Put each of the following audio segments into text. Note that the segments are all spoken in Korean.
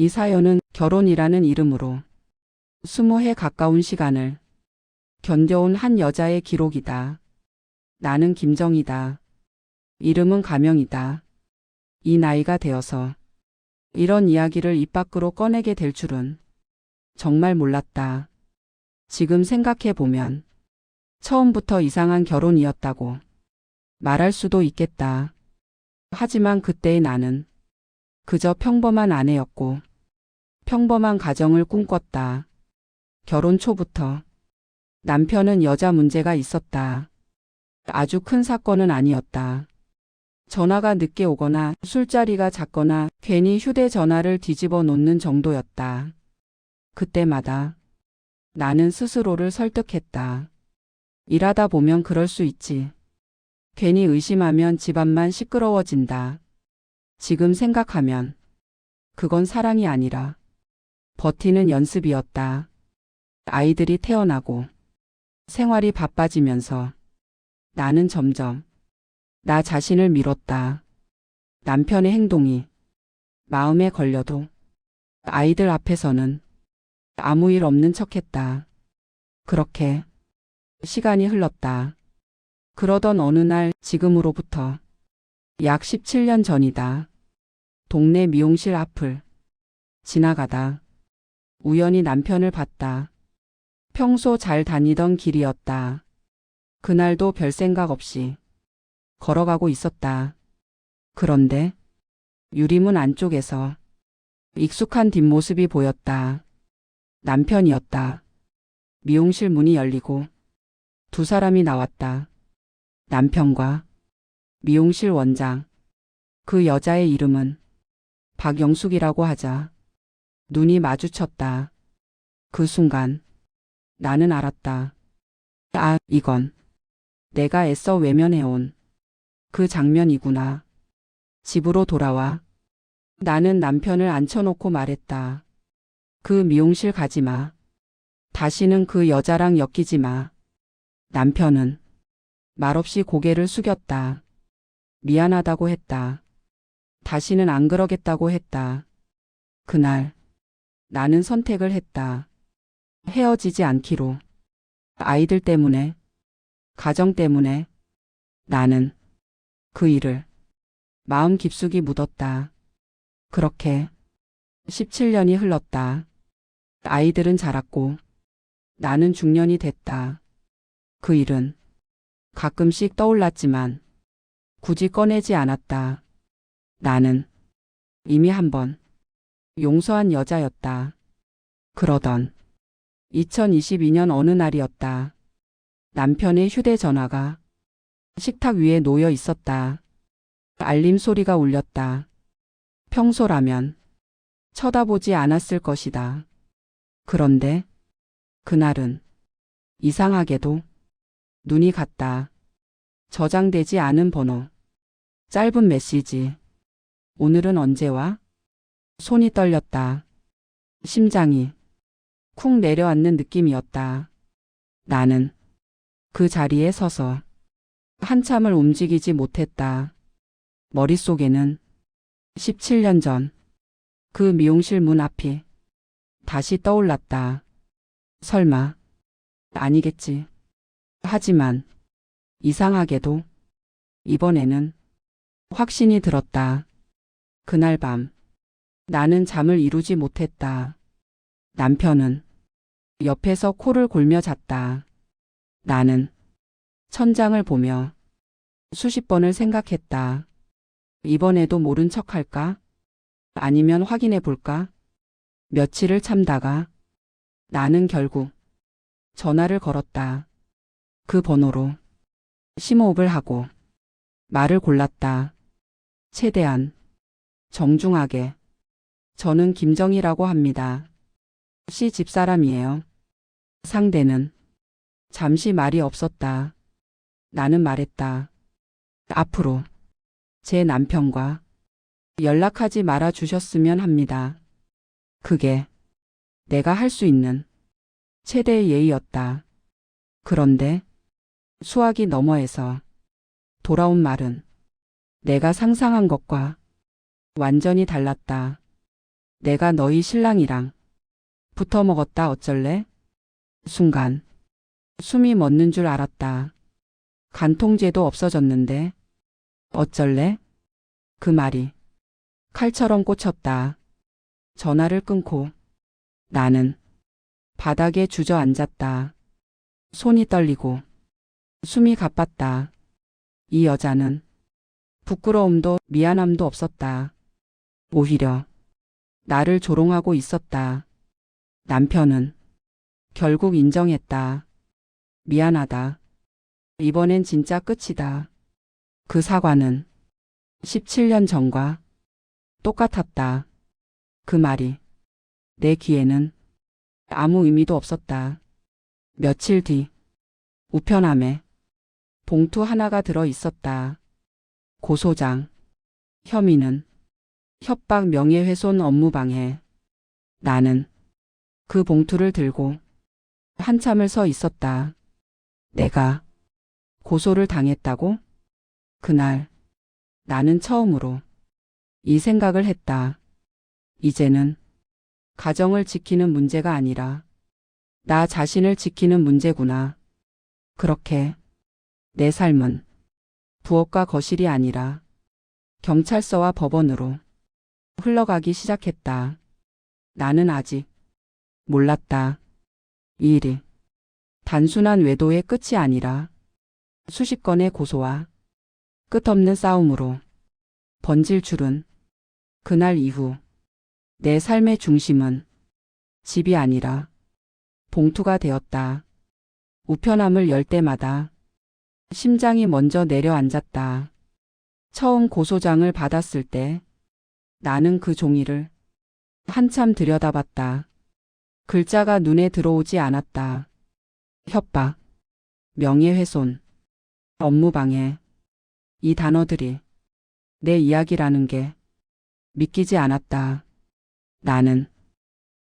이 사연은 결혼이라는 이름으로 20해 가까운 시간을 견뎌온 한 여자의 기록이다. 나는 김정이다. 이름은 가명이다. 이 나이가 되어서 이런 이야기를 입 밖으로 꺼내게 될 줄은 정말 몰랐다. 지금 생각해 보면 처음부터 이상한 결혼이었다고 말할 수도 있겠다. 하지만 그때의 나는 그저 평범한 아내였고 평범한 가정을 꿈꿨다. 결혼 초부터 남편은 여자 문제가 있었다. 아주 큰 사건은 아니었다. 전화가 늦게 오거나 술자리가 잦거나 괜히 휴대전화를 뒤집어 놓는 정도였다. 그때마다 나는 스스로를 설득했다. 일하다 보면 그럴 수 있지. 괜히 의심하면 집안만 시끄러워진다. 지금 생각하면 그건 사랑이 아니라 버티는 연습이었다. 아이들이 태어나고 생활이 바빠지면서 나는 점점 나 자신을 미뤘다. 남편의 행동이 마음에 걸려도 아이들 앞에서는 아무 일 없는 척했다. 그렇게 시간이 흘렀다. 그러던 어느 날 지금으로부터 약 17년 전이다. 동네 미용실 앞을 지나가다 우연히 남편을 봤다. 평소 잘 다니던 길이었다. 그날도 별 생각 없이 걸어가고 있었다. 그런데 유리문 안쪽에서 익숙한 뒷모습이 보였다. 남편이었다. 미용실 문이 열리고 두 사람이 나왔다. 남편과 미용실 원장. 그 여자의 이름은 박영숙이라고 하자 눈이 마주쳤다. 그 순간 나는 알았다. 아, 이건 내가 애써 외면해온 그 장면이구나. 집으로 돌아와 나는 남편을 앉혀놓고 말했다. 그 미용실 가지 마. 다시는 그 여자랑 엮이지 마. 남편은 말없이 고개를 숙였다. 미안하다고 했다. 다시는 안 그러겠다고 했다. 그날 나는 선택을 했다. 헤어지지 않기로. 아이들 때문에, 가정 때문에 나는 그 일을 마음 깊숙이 묻었다. 그렇게 17년이 흘렀다. 아이들은 자랐고 나는 중년이 됐다. 그 일은 가끔씩 떠올랐지만 굳이 꺼내지 않았다. 나는 이미 한번 용서한 여자였다. 그러던 2022년 어느 날이었다. 남편의 휴대전화가 식탁 위에 놓여 있었다. 알림 소리가 울렸다. 평소라면 쳐다보지 않았을 것이다. 그런데 그날은 이상하게도 눈이 갔다. 저장되지 않은 번호. 짧은 메시지. 오늘은 언제 와? 손이 떨렸다. 심장이 쿵 내려앉는 느낌이었다. 나는 그 자리에 서서 한참을 움직이지 못했다. 머릿속에는 17년 전 그 미용실 문 앞이 다시 떠올랐다. 설마 아니겠지. 하지만 이상하게도 이번에는 확신이 들었다. 그날 밤 나는 잠을 이루지 못했다. 남편은 옆에서 코를 골며 잤다. 나는 천장을 보며 수십 번을 생각했다. 이번에도 모른 척할까? 아니면 확인해 볼까? 며칠을 참다가 나는 결국 전화를 걸었다. 그 번호로 심호흡을 하고 말을 골랐다. 최대한 정중하게. 저는 김정희라고 합니다. 씨 집사람이에요. 상대는 잠시 말이 없었다. 나는 말했다. 앞으로 제 남편과 연락하지 말아 주셨으면 합니다. 그게 내가 할 수 있는 최대의 예의였다. 그런데 수화기 너머에서 돌아온 말은 내가 상상한 것과 완전히 달랐다. 내가 너희 신랑이랑 붙어 먹었다 어쩔래? 순간 숨이 멎는 줄 알았다. 간통죄도 없어졌는데 어쩔래? 그 말이 칼처럼 꽂혔다. 전화를 끊고 나는 바닥에 주저앉았다. 손이 떨리고 숨이 가빴다. 이 여자는 부끄러움도 미안함도 없었다. 오히려 나를 조롱하고 있었다. 남편은 결국 인정했다. 미안하다. 이번엔 진짜 끝이다. 그 사과는 17년 전과 똑같았다. 그 말이 내 귀에는 아무 의미도 없었다. 며칠 뒤 우편함에 봉투 하나가 들어 있었다. 고소장. 혐의는 협박 명예훼손 업무방해. 나는 그 봉투를 들고 한참을 서 있었다. 내가 고소를 당했다고? 그날 나는 처음으로 이 생각을 했다. 이제는 가정을 지키는 문제가 아니라 나 자신을 지키는 문제구나. 그렇게 내 삶은 부엌과 거실이 아니라 경찰서와 법원으로 흘러가기 시작했다. 나는 아직 몰랐다. 이 일이 단순한 외도의 끝이 아니라 수십 건의 고소와 끝없는 싸움으로 번질 줄은. 그날 이후 내 삶의 중심은 집이 아니라 봉투가 되었다. 우편함을 열 때마다 심장이 먼저 내려앉았다. 처음 고소장을 받았을 때 나는 그 종이를 한참 들여다봤다. 글자가 눈에 들어오지 않았다. 협박, 명예훼손, 업무방해. 이 단어들이 내 이야기라는 게 믿기지 않았다. 나는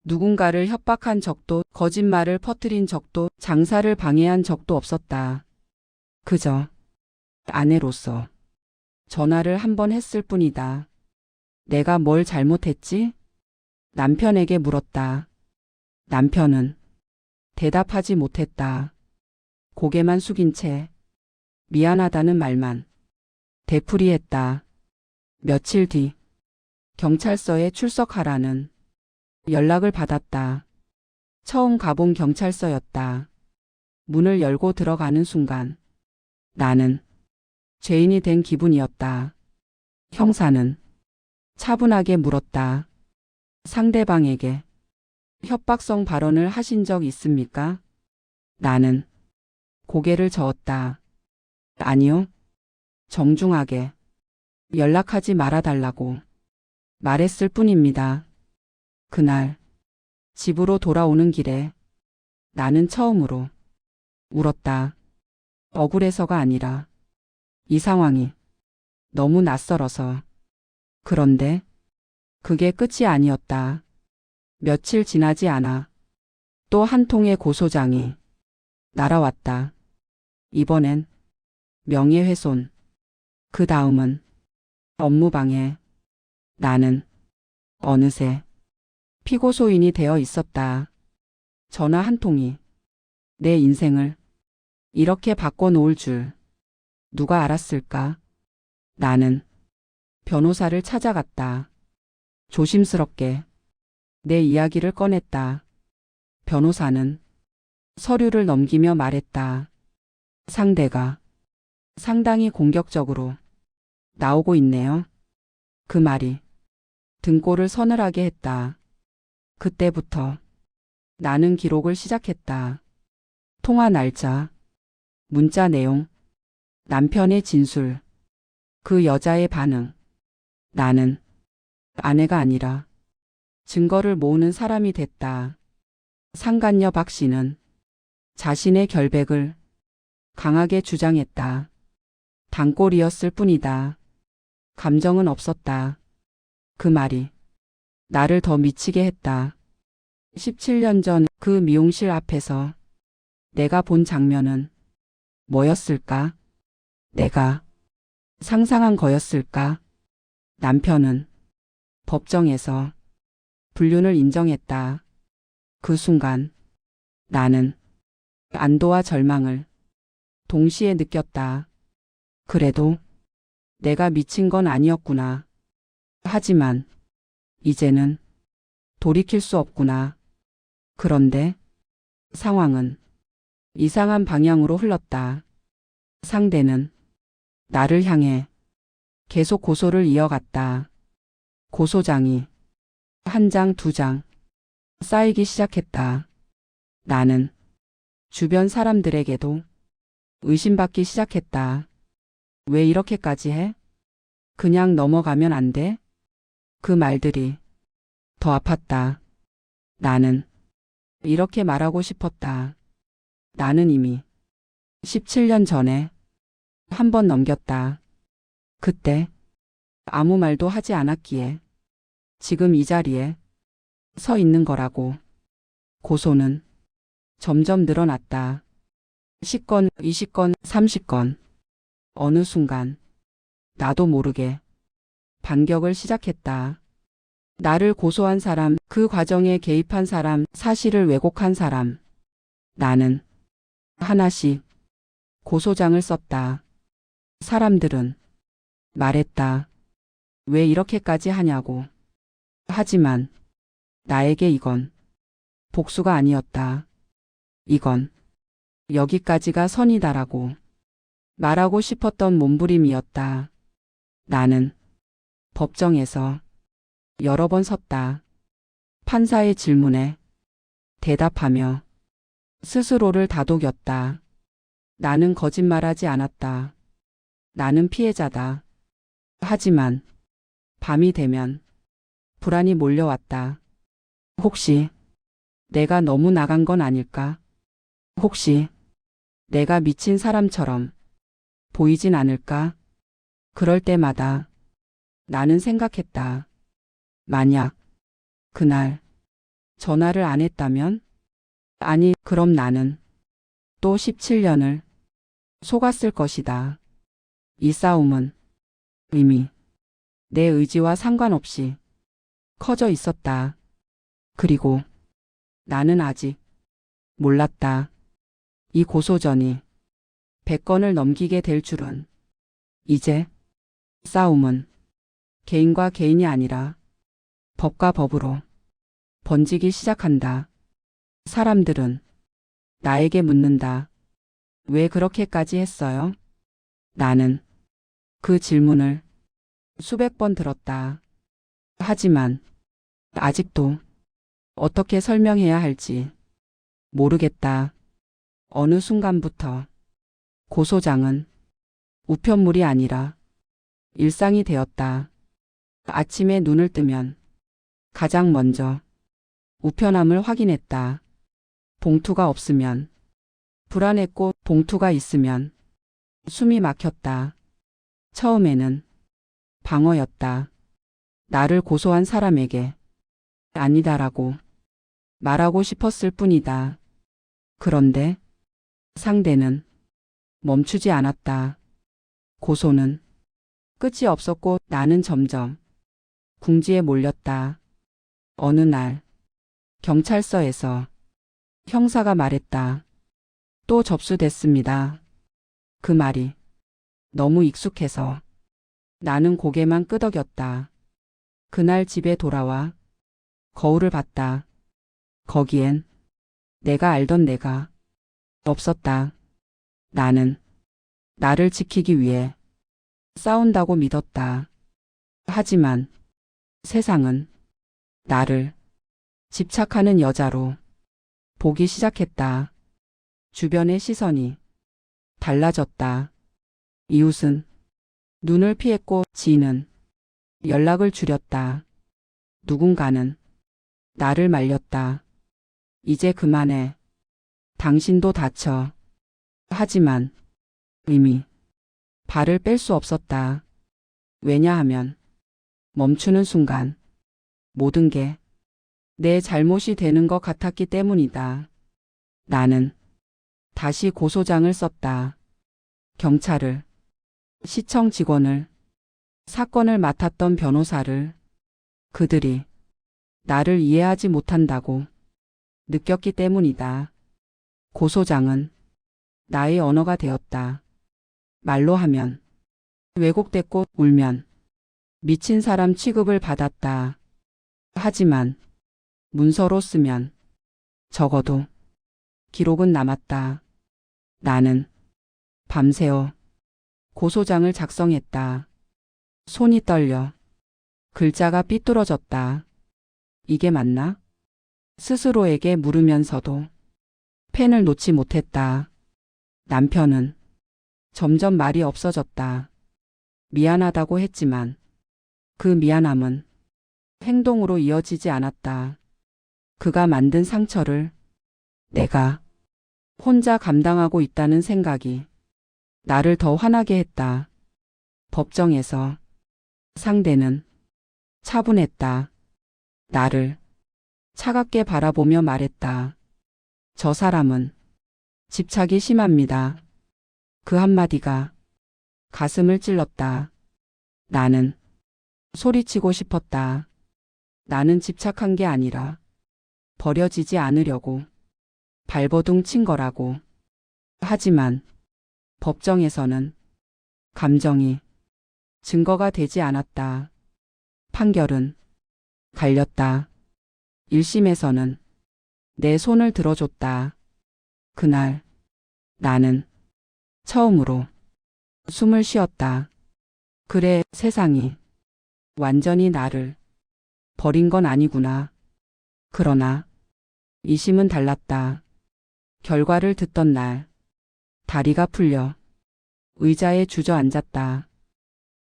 누군가를 협박한 적도, 거짓말을 퍼뜨린 적도, 장사를 방해한 적도 없었다. 그저 아내로서 전화를 한 번 했을 뿐이다. 내가 뭘 잘못했지? 남편에게 물었다. 남편은 대답하지 못했다. 고개만 숙인 채 미안하다는 말만 되풀이했다. 며칠 뒤 경찰서에 출석하라는 연락을 받았다. 처음 가본 경찰서였다. 문을 열고 들어가는 순간 나는 죄인이 된 기분이었다. 형사는 차분하게 물었다. 상대방에게 협박성 발언을 하신 적 있습니까? 나는 고개를 저었다. 아니요. 정중하게 연락하지 말아달라고 말했을 뿐입니다. 그날 집으로 돌아오는 길에 나는 처음으로 울었다. 억울해서가 아니라 이 상황이 너무 낯설어서. 그런데 그게 끝이 아니었다. 며칠 지나지 않아 또 한 통의 고소장이 날아왔다. 이번엔 명예훼손. 그 다음은 업무방해. 나는 어느새 피고소인이 되어 있었다. 전화 한 통이 내 인생을 이렇게 바꿔놓을 줄 누가 알았을까? 나는 변호사를 찾아갔다. 조심스럽게 내 이야기를 꺼냈다. 변호사는 서류를 넘기며 말했다. 상대가 상당히 공격적으로 나오고 있네요. 그 말이 등골을 서늘하게 했다. 그때부터 나는 기록을 시작했다. 통화 날짜, 문자 내용, 남편의 진술, 그 여자의 반응. 나는 아내가 아니라 증거를 모으는 사람이 됐다. 상간녀 박 씨는 자신의 결백을 강하게 주장했다. 단골이었을 뿐이다. 감정은 없었다. 그 말이 나를 더 미치게 했다. 17년 전 그 미용실 앞에서 내가 본 장면은 뭐였을까? 내가 상상한 거였을까? 남편은 법정에서 불륜을 인정했다. 그 순간 나는 안도와 절망을 동시에 느꼈다. 그래도 내가 미친 건 아니었구나. 하지만 이제는 돌이킬 수 없구나. 그런데 상황은 이상한 방향으로 흘렀다. 상대는 나를 향해 계속 고소를 이어갔다. 고소장이 한 장, 두 장 쌓이기 시작했다. 나는 주변 사람들에게도 의심받기 시작했다. 왜 이렇게까지 해? 그냥 넘어가면 안 돼? 그 말들이 더 아팠다. 나는 이렇게 말하고 싶었다. 나는 이미 17년 전에 한 번 넘겼다. 그때 아무 말도 하지 않았기에 지금 이 자리에 서 있는 거라고. 고소는 점점 늘어났다. 10건, 20건, 30건. 어느 순간 나도 모르게 반격을 시작했다. 나를 고소한 사람, 그 과정에 개입한 사람, 사실을 왜곡한 사람. 나는 하나씩 고소장을 썼다. 사람들은 말했다. 왜 이렇게까지 하냐고. 하지만 나에게 이건 복수가 아니었다. 이건 여기까지가 선이다라고 말하고 싶었던 몸부림이었다. 나는 법정에서 여러 번 섰다. 판사의 질문에 대답하며 스스로를 다독였다. 나는 거짓말하지 않았다. 나는 피해자다. 하지만 밤이 되면 불안이 몰려왔다. 혹시 내가 너무 나간 건 아닐까? 혹시 내가 미친 사람처럼 보이진 않을까? 그럴 때마다 나는 생각했다. 만약 그날 전화를 안 했다면? 아니, 그럼 나는 또 17년을 속았을 것이다. 이 싸움은 이미 내 의지와 상관없이 커져 있었다. 그리고 나는 아직 몰랐다. 이 고소전이 100건을 넘기게 될 줄은. 이제 싸움은 개인과 개인이 아니라 법과 법으로 번지기 시작한다. 사람들은 나에게 묻는다. 왜 그렇게까지 했어요? 나는 그 질문을 수백 번 들었다. 하지만 아직도 어떻게 설명해야 할지 모르겠다. 어느 순간부터 고소장은 우편물이 아니라 일상이 되었다. 아침에 눈을 뜨면 가장 먼저 우편함을 확인했다. 봉투가 없으면 불안했고 봉투가 있으면 숨이 막혔다. 처음에는 방어였다. 나를 고소한 사람에게 아니다라고 말하고 싶었을 뿐이다. 그런데 상대는 멈추지 않았다. 고소는 끝이 없었고 나는 점점 궁지에 몰렸다. 어느 날 경찰서에서 형사가 말했다. 또 접수됐습니다. 그 말이 너무 익숙해서 나는 고개만 끄덕였다. 그날 집에 돌아와 거울을 봤다. 거기엔 내가 알던 내가 없었다. 나는 나를 지키기 위해 싸운다고 믿었다. 하지만 세상은 나를 집착하는 여자로 보기 시작했다. 주변의 시선이 달라졌다. 이웃은 눈을 피했고 지인은 연락을 줄였다. 누군가는 나를 말렸다. 이제 그만해. 당신도 다쳐. 하지만 이미 발을 뺄 수 없었다. 왜냐하면 멈추는 순간 모든 게 내 잘못이 되는 것 같았기 때문이다. 나는 다시 고소장을 썼다. 경찰을, 시청 직원을, 사건을 맡았던 변호사를. 그들이 나를 이해하지 못한다고 느꼈기 때문이다. 고 소장은 나의 언어가 되었다. 말로 하면 왜곡됐고 울면 미친 사람 취급을 받았다. 하지만 문서로 쓰면 적어도 기록은 남았다. 나는 밤새워 고 소장을 작성했다. 손이 떨려 글자가 삐뚤어졌다. 이게 맞나? 스스로에게 물으면서도 펜을 놓지 못했다. 남편은 점점 말이 없어졌다. 미안하다고 했지만 그 미안함은 행동으로 이어지지 않았다. 그가 만든 상처를 내가 혼자 감당하고 있다는 생각이 나를 더 화나게 했다. 법정에서 상대는 차분했다. 나를 차갑게 바라보며 말했다. 저 사람은 집착이 심합니다. 그 한마디가 가슴을 찔렀다. 나는 소리치고 싶었다. 나는 집착한 게 아니라 버려지지 않으려고 발버둥 친 거라고. 하지만 법정에서는 감정이 증거가 되지 않았다. 판결은 갈렸다. 1심에서는 내 손을 들어줬다. 그날 나는 처음으로 숨을 쉬었다. 그래, 세상이 완전히 나를 버린 건 아니구나. 그러나 2심은 달랐다. 결과를 듣던 날 다리가 풀려 의자에 주저앉았다.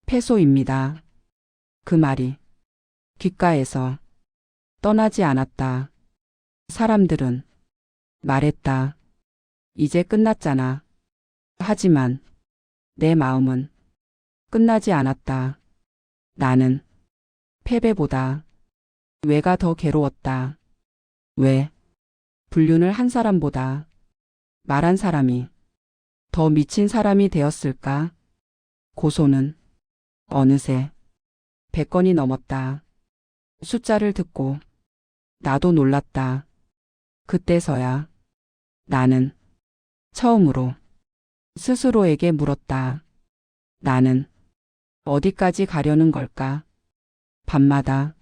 패소입니다. 그 말이 귓가에서 떠나지 않았다. 사람들은 말했다. 이제 끝났잖아. 하지만 내 마음은 끝나지 않았다. 나는 패배보다 왜가 더 괴로웠다. 왜 불륜을 한 사람보다 말한 사람이 더 미친 사람이 되었을까? 고소는 어느새 100건이 넘었다. 숫자를 듣고 나도 놀랐다. 그때서야 나는 처음으로 스스로에게 물었다. 나는 어디까지 가려는 걸까? 밤마다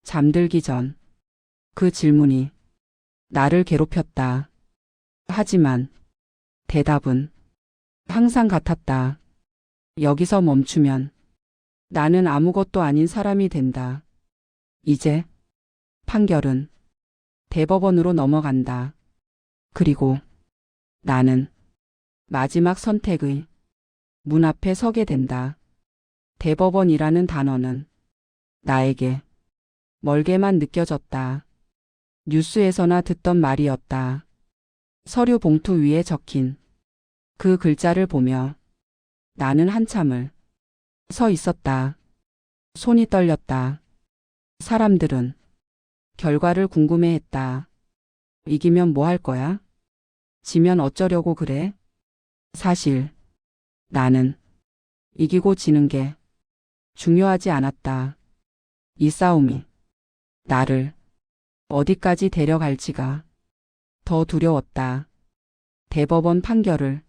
잠들기 전 그 질문이 나를 괴롭혔다. 하지만 대답은 항상 같았다. 여기서 멈추면 나는 아무것도 아닌 사람이 된다. 이제 판결은 대법원으로 넘어간다. 그리고 나는 마지막 선택의 문 앞에 서게 된다. 대법원이라는 단어는 나에게 멀게만 느껴졌다. 뉴스에서나 듣던 말이었다. 서류 봉투 위에 적힌 그 글자를 보며 나는 한참을 서 있었다. 손이 떨렸다. 사람들은 결과를 궁금해했다. 이기면 뭐 할 거야? 지면 어쩌려고 그래? 사실 나는 이기고 지는 게 중요하지 않았다. 이 싸움이 나를 어디까지 데려갈지가 더 두려웠다. 대법원 판결을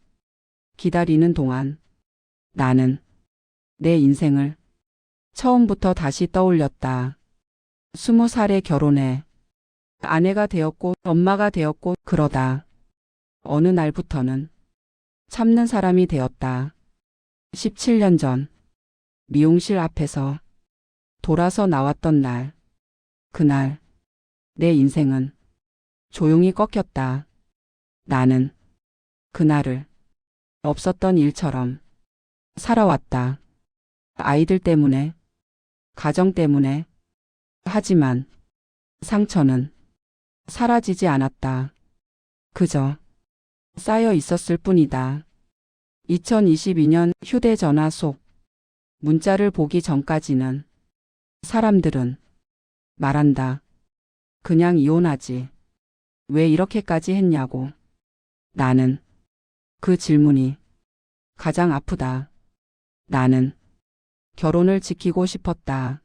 기다리는 동안 나는 내 인생을 처음부터 다시 떠올렸다. 20살에 결혼해 아내가 되었고 엄마가 되었고 그러다 어느 날부터는 참는 사람이 되었다. 17년 전 미용실 앞에서 돌아서 나왔던 날, 그날 내 인생은 조용히 꺾였다. 나는 그날을 없었던 일처럼 살아왔다. 아이들 때문에, 가정 때문에. 하지만 상처는 사라지지 않았다. 그저 쌓여 있었을 뿐이다. 2022년 휴대전화 속 문자를 보기 전까지는 사람들은 말한다. 그냥 이혼하지. 왜 이렇게까지 했냐고. 나는 그 질문이 가장 아프다. 나는 결혼을 지키고 싶었다.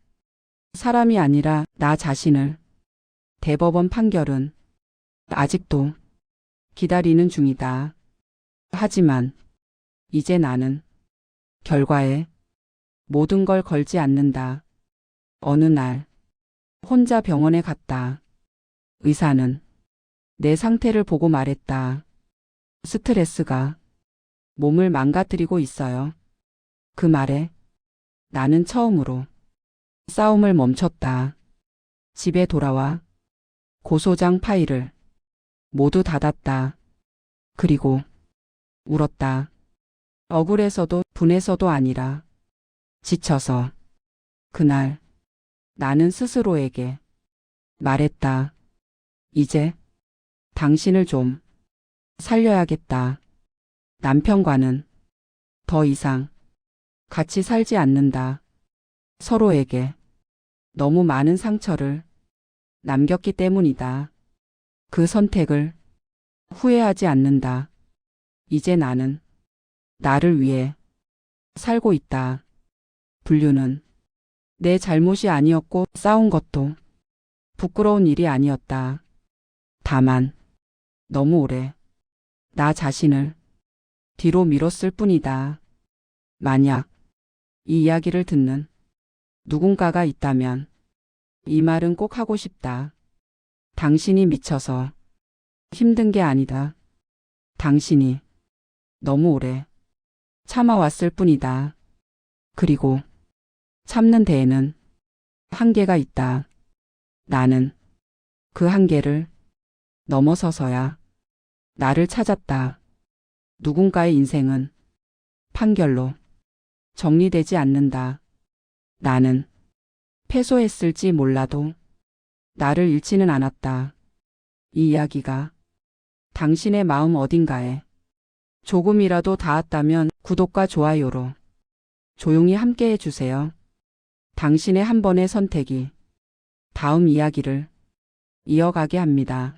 사람이 아니라 나 자신을. 대법원 판결은 아직도 기다리는 중이다. 하지만 이제 나는 결과에 모든 걸 걸지 않는다. 어느 날 혼자 병원에 갔다. 의사는 내 상태를 보고 말했다. 스트레스가 몸을 망가뜨리고 있어요. 그 말에 나는 처음으로 싸움을 멈췄다. 집에 돌아와 고소장 파일을 모두 닫았다. 그리고 울었다. 억울해서도 분해서도 아니라 지쳐서. 그날 나는 스스로에게 말했다. 이제 당신을 좀 살려야겠다. 남편과는 더 이상 같이 살지 않는다. 서로에게 너무 많은 상처를 남겼기 때문이다. 그 선택을 후회하지 않는다. 이제 나는 나를 위해 살고 있다. 분류는 내 잘못이 아니었고 싸운 것도 부끄러운 일이 아니었다. 다만 너무 오래 나 자신을 뒤로 밀었을 뿐이다. 만약 이 이야기를 듣는 누군가가 있다면 이 말은 꼭 하고 싶다. 당신이 미쳐서 힘든 게 아니다. 당신이 너무 오래 참아왔을 뿐이다. 그리고 참는 데에는 한계가 있다. 나는 그 한계를 넘어서서야 나를 찾았다. 누군가의 인생은 판결로 정리되지 않는다. 나는 패소했을지 몰라도 나를 잃지는 않았다. 이 이야기가 당신의 마음 어딘가에 조금이라도 닿았다면 구독과 좋아요로 조용히 함께 해주세요. 당신의 한 번의 선택이 다음 이야기를 이어가게 합니다.